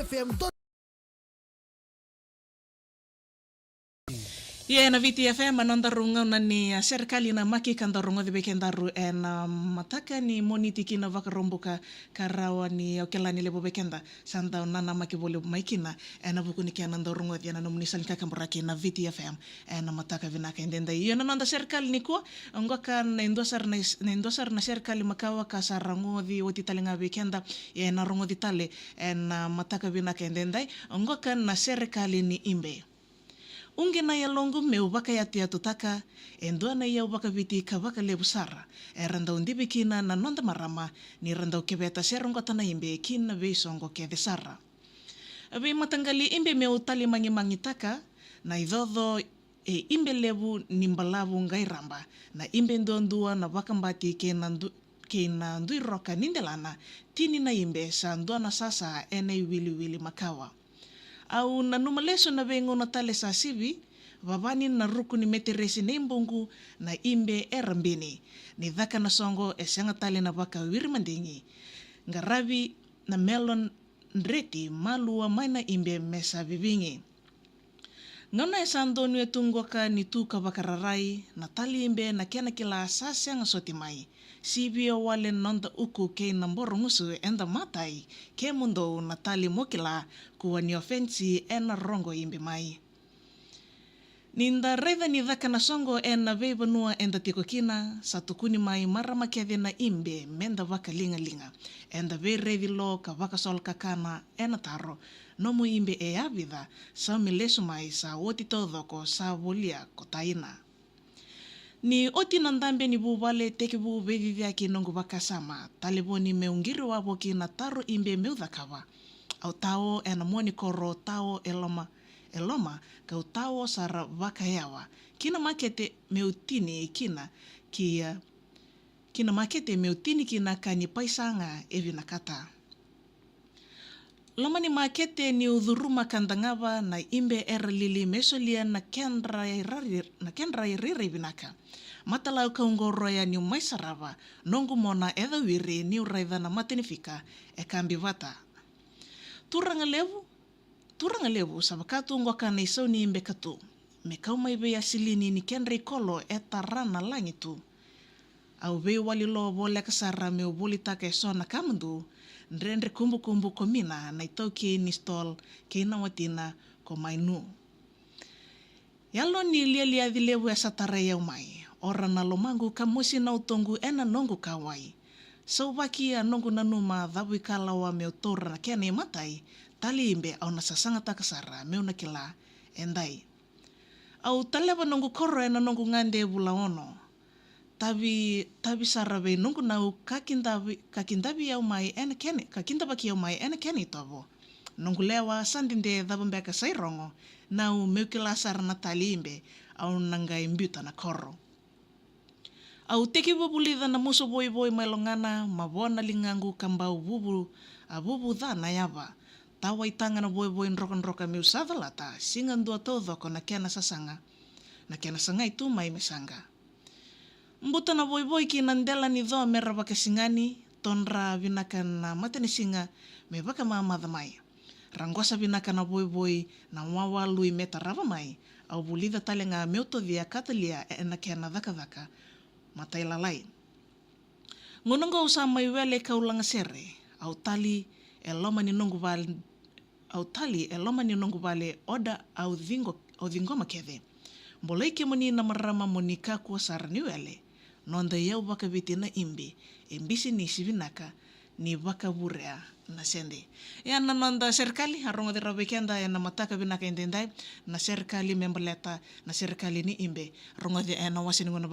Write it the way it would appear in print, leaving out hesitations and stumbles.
FM. Na VTFM anandarunga ni serikali na maki kandarunga dhibe kendaru mataka ni monitiki na vakaromboka karawa ni okelani lebo bekenda santa nana maki bole maikina buku ni kandarunga dia na nomunisal kakambraki na VTFM mataka vinaka indenda nanda serikali ni ko ngoka na endosar na serikali makawa kasarango di oti talenga bekenda na rongo di tale mataka vinaka indenda ngoka na serikali ni imbe unge na ya longo meu baka ya tia tutaka endua na ya baka viti ka baka lebu sara randau ndibi kina na nonda marama ni randau kebeta serongo tana imbe kina be songo kede sara abe matangali imbe meu tali mangi taka na idodho imbe lebu nimbalabu ngai ramba na imbe ndondua na baka mbati kena ndui roka nindelana tini na imbe sa ndua na sasa ene wili makawa au na numaleso na bengo na tale sa sivi babani na ruku ni meteresi na imbungu na imbe erambini ni dhaka na songo esenga tale na baka wirmandingi ngarabi na melon ndreti malua maina imbe mesa vivingi ngana esando nu etungoka ni tuka bakararai na tali imbe na kena kila asasi ang sotimai sibio wale nonda uku ke namboro ngusu enda matai ke mundo na tali mokila kuwa ni ofensi ena rongo imbe mai ninda reda ni dhaka na songo ena veiba nua enda tiko kina satukuni mai marama kede na imbe menda vaka linga enda vei redi lo ka vaka sol kakana ena taro nomu imbe avida sa milesu mai sa oti todoko sa volia kotaina ni oti nandambe ni bubale teke bu vedidia ki nongu vaka sama taleboni meungiri wabo ki na taro imbe meudhakawa au tao ena moni koro tao eloma kau tao sara vaka yawa kina makete meutini kina kani paisanga evina kata lama ni makete ni udhuruma kandangava na imbe lili mesolia na kendra iriri binaka matalau kaungoro ya ni maisarava nongu mona edha wiri ni uraidha na matenifika kambi vata turanga levu sabakatu ngoka na isau ni imbe katu mekau maibe asilini ni kendra ikolo etarana langitu au vei walilo bole kasara meu bolita sona kamundu ndrendre kumbu komina na itau ki ni stol ki na watina ko mainu yalo ni lia dilewu esatare ya umai ora na lomangu kamusi na utongu ena nongu kawai saubaki ya nongu nanuma dhabu ikalawa meu tora na kene matai tali imbe au nasasanga takasara meu na kila endai au taleba nongu koro ena nongu ngande bulaono tabi sarabe nungu nau kakindabi yau mai ene kene kakindabaki yau mai ene kene tobo nungu lewa sandinde dhabambeka sairongo nau meukila sara na talimbe au nangai mbuta na koro au teki bubulidha na muso boy mailongana mabona lingangu kambau bubu dhana yaba tawa itanga na boy nroka miusadhalata singa ndua todhoko na kena sasanga na kena sanga itu mai mesanga mbuta na boy ki nandela ni dho mera baka singani tonra vinaka na matani singa me baka mamadha mai rangosa vinaka na boy na wawalui meta rava mai au bulida talenga meuto dia katalia ena kena dhaka matai lalai ngonongo usama iwele kaulanga sere au tali eloma ni nongu vale oda au dhingo makeve mbolai kemoni na marama monika kwa sarani wele nonda yau baka viti na imbisi ni sivinaka ni baka burea na sende na nonda serikali harongo de rabekenda na mataka binaka indendai na serikali membaleta na serikali ni imbe rongo de na wasini ngona